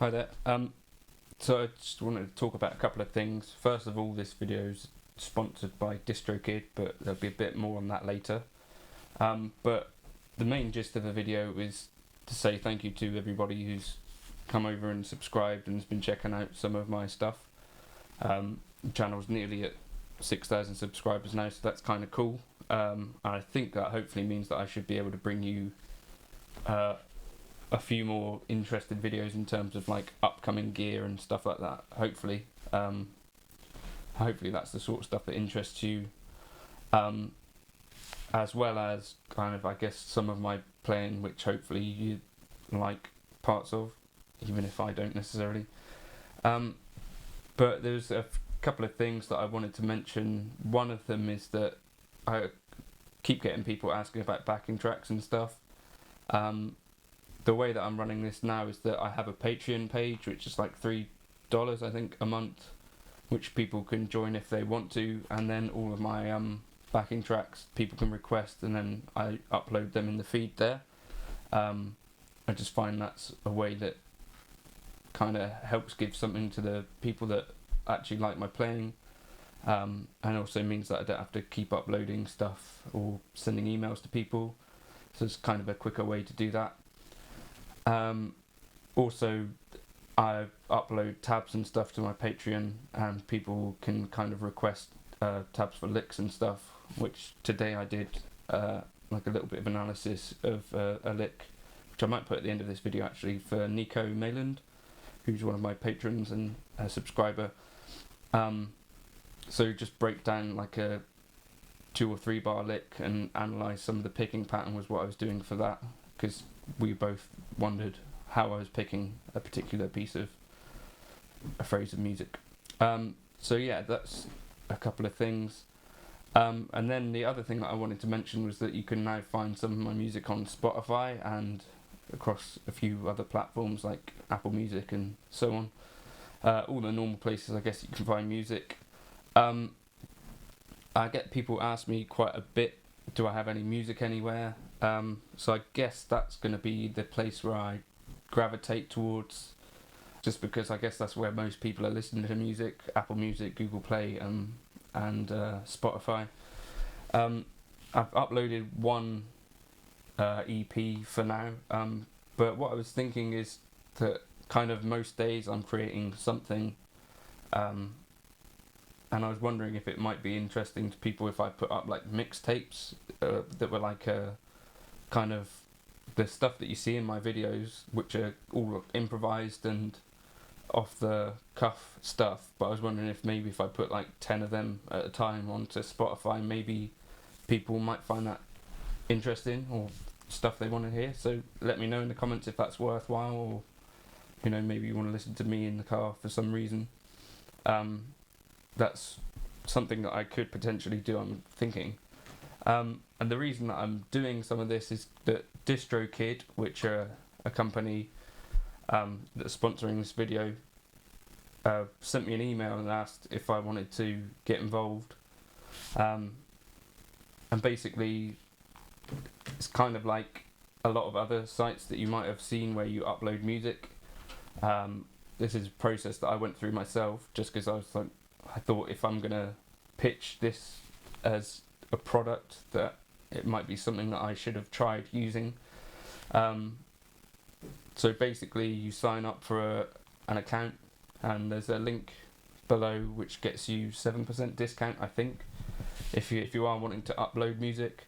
Hi there. So I just wanted to talk about a couple of things. First of all, this video is sponsored by DistrictKid, but there'll be a bit more on that later. But the main gist of the video is to say thank you to everybody who's come over and subscribed and has been checking out some of my stuff. The channel's nearly at 6,000 subscribers now, so that's kind of cool. I think that hopefully means that I should be able to bring you a few more interested videos in terms of like upcoming gear and stuff like that. Hopefully that's the sort of stuff that interests you, as well as kind of, I guess, some of my playing, which hopefully you like parts of, even if I don't necessarily. But there's a couple of things that I wanted to mention. One of them is that I keep getting people asking about backing tracks and stuff. The way that I'm running this now is that I have a Patreon page, which is like $3, I think, a month, which people can join if they want to, and then all of my backing tracks people can request, and then I upload them in the feed there. I just find that's a way that kind of helps give something to the people that actually like my playing, and also means that I don't have to keep uploading stuff or sending emails to people, so it's kind of a quicker way to do that. Also, I upload tabs and stuff to my Patreon, and people can kind of request tabs for licks and stuff, which today I did like a little bit of analysis of a lick, which I might put at the end of this video actually, for Nico Mayland, who's one of my patrons and a subscriber. So just break down like a 2 or 3 bar lick and analyse some of the picking pattern was what I was doing for that, because we both wondered how I was picking a particular piece of a phrase of music. So yeah, that's a couple of things. And then the other thing that I wanted to mention was that you can now find some of my music on Spotify and across a few other platforms like Apple Music and so on. All the normal places I guess you can find music. I get people ask me quite a bit, do I have any music anywhere? So I guess that's going to be the place where I gravitate towards, just because I guess that's where most people are listening to music: Apple Music, Google Play, and Spotify. I've uploaded one EP for now, but what I was thinking is that kind of most days I'm creating something, and I was wondering if it might be interesting to people if I put up like mixtapes that were like a kind of the stuff that you see in my videos, which are all improvised and off the cuff stuff. But I was wondering if maybe if I put like 10 of them at a time onto Spotify, maybe people might find that interesting or stuff they want to hear. So let me know in the comments if that's worthwhile, or maybe you want to listen to me in the car for some reason. That's something that I could potentially do, I'm thinking. And the reason that I'm doing some of this is that DistroKid, which are a company that's sponsoring this video, sent me an email and asked if I wanted to get involved. And basically, it's kind of like a lot of other sites that you might have seen where you upload music. This is a process that I went through myself, just because I thought if I'm going to pitch this as a product, that it might be something that I should have tried using. So basically you sign up for an account, and there's a link below which gets you 7% discount, I think, if you are wanting to upload music.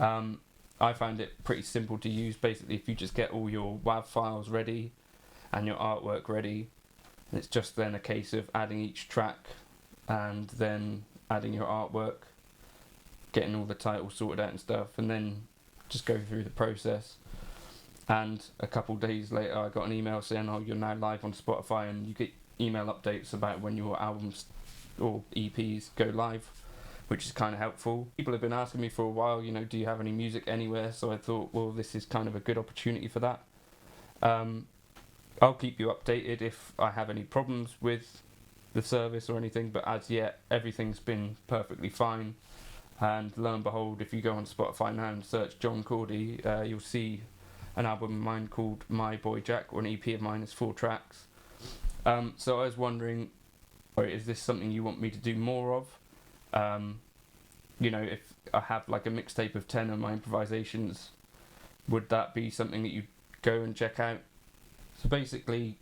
I found it pretty simple to use. Basically, if you just get all your WAV files ready and your artwork ready, it's just then a case of adding each track and then adding your artwork, getting all the titles sorted out and stuff, and then just go through the process. And a couple days later I got an email saying, oh, you're now live on Spotify, and you get email updates about when your albums or EPs go live, which is kind of helpful. People have been asking me for a while, do you have any music anywhere? So I thought, well, this is kind of a good opportunity for that. I'll keep you updated if I have any problems with the service or anything, but as yet everything's been perfectly fine. And lo and behold, if you go on Spotify now and search John Cordy, you'll see an album of mine called My Boy Jack, or an EP of mine. It's 4 tracks. So I was wondering, is this something you want me to do more of? If I have like a mixtape of 10 of my improvisations, would that be something that you'd go and check out? So basically,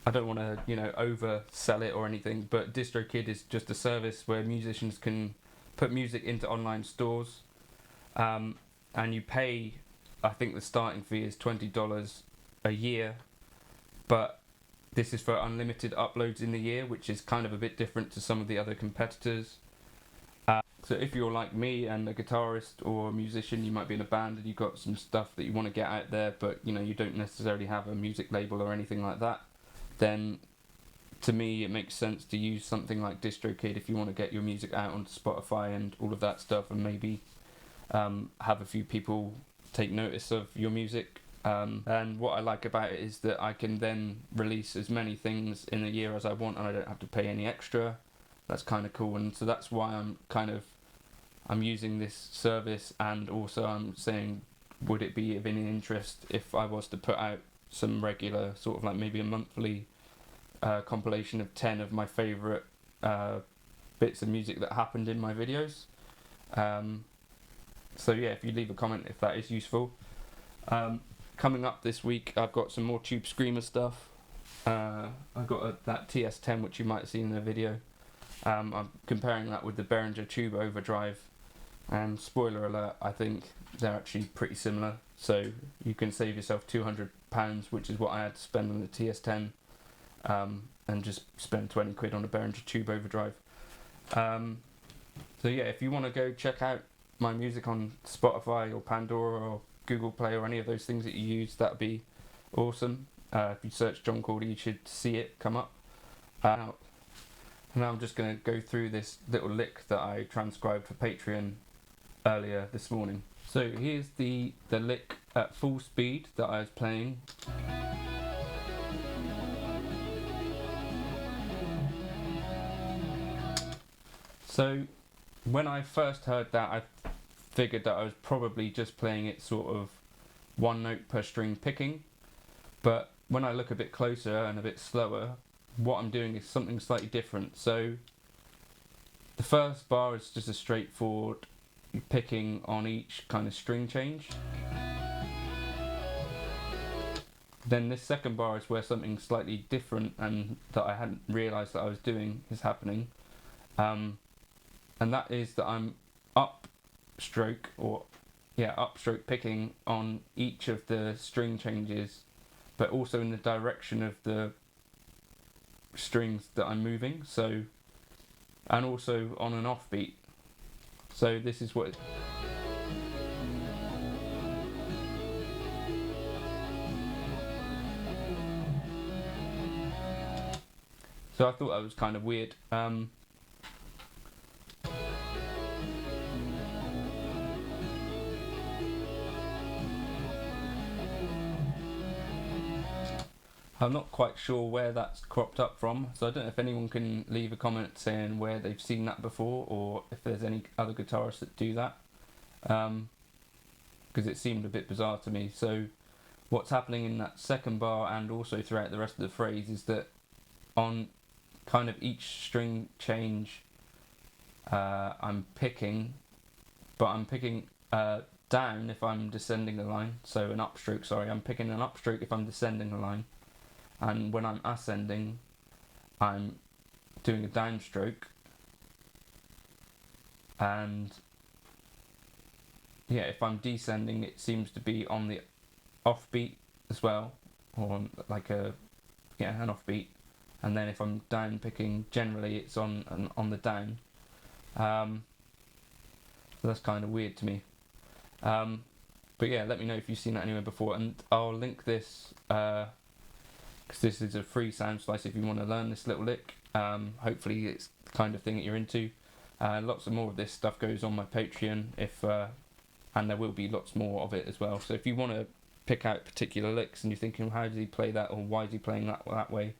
I don't want to, oversell it or anything, but DistroKid is just a service where musicians can put music into online stores, and you pay, I think the starting fee is $20 a year, but this is for unlimited uploads in the year, which is kind of a bit different to some of the other competitors. So if you're like me and a guitarist or a musician, you might be in a band and you've got some stuff that you want to get out there, but you don't necessarily have a music label or anything like that, then to me it makes sense to use something like DistroKid if you want to get your music out onto Spotify and all of that stuff, and maybe have a few people take notice of your music. And what I like about it is that I can then release as many things in a year as I want, and I don't have to pay any extra. That's kind of cool, and so that's why I'm using this service, and also I'm saying, would it be of any interest if I was to put out some regular, sort of like maybe a monthly compilation of 10 of my favourite bits of music that happened in my videos. So yeah, if you leave a comment if that is useful. Coming up this week, I've got some more Tube Screamer stuff. I've got that TS10, which you might have seen in the video. I'm comparing that with the Behringer Tube Overdrive, and spoiler alert, I think they're actually pretty similar, so you can save yourself £200, which is what I had to spend on the TS10, and just spend 20 quid on a Behringer Tube Overdrive. So yeah, if you want to go check out my music on Spotify or Pandora or Google Play or any of those things that you use, that'd be awesome. If you search John Cordy, you should see it come up. Now I'm just going to go through this little lick that I transcribed for Patreon earlier this morning. So here's the lick at full speed that I was playing. So when I first heard that, I figured that I was probably just playing it sort of one note per string picking, but when I look a bit closer and a bit slower, what I'm doing is something slightly different. So the first bar is just a straightforward picking on each kind of string change. Then this second bar is where something slightly different and that I hadn't realised that I was doing is happening. And that is that I'm upstroke picking on each of the string changes, but also in the direction of the strings that I'm moving, so, and also on an off beat. So this is what so I thought that was kind of weird. I'm not quite sure where that's cropped up from, so I don't know if anyone can leave a comment saying where they've seen that before, or if there's any other guitarists that do that, because it seemed a bit bizarre to me. So what's happening in that second bar and also throughout the rest of the phrase is that on kind of each string change I'm picking, but I'm picking down if I'm descending the line, so an upstroke, I'm picking an upstroke if I'm descending the line. And when I'm ascending, I'm doing a downstroke. And yeah, if I'm descending, it seems to be on the offbeat as well, or on like an offbeat. And then if I'm down picking, generally it's on the down. So that's kind of weird to me. But yeah, let me know if you've seen that anywhere before, and I'll link this. Because this is a free sound slice if you want to learn this little lick. Hopefully it's the kind of thing that you're into. Lots of more of this stuff goes on my Patreon, and there will be lots more of it as well. So if you want to pick out particular licks and you're thinking, how does he play that, or why is he playing that way,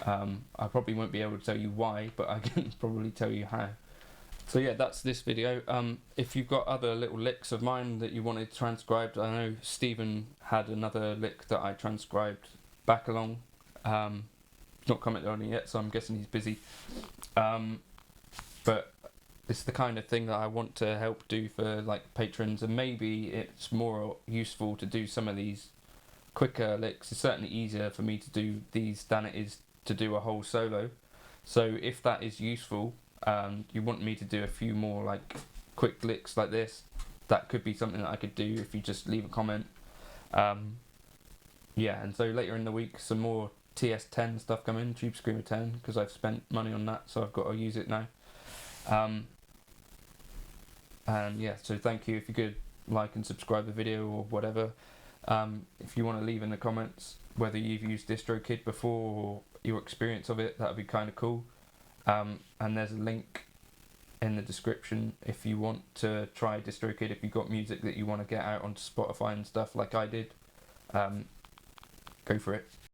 I probably won't be able to tell you why, but I can probably tell you how. So yeah, that's this video. If you've got other little licks of mine that you wanted transcribed, I know Stephen had another lick that I transcribed back along. Not commented on it yet, so I'm guessing he's busy. But it's the kind of thing that I want to help do for like patrons, and maybe it's more useful to do some of these quicker licks. It's certainly easier for me to do these than it is to do a whole solo. So if that is useful, you want me to do a few more like quick licks like this, that could be something that I could do if you just leave a comment. Yeah, and so later in the week some more TS10 stuff coming, Tube Screamer 10, because I've spent money on that, so I've got to use it now. And yeah, so thank you. If you could like and subscribe the video or whatever. If you want to leave in the comments whether you've used DistroKid before or your experience of it, that would be kind of cool. And there's a link in the description if you want to try DistroKid, if you've got music that you want to get out onto Spotify and stuff like I did. Go for it.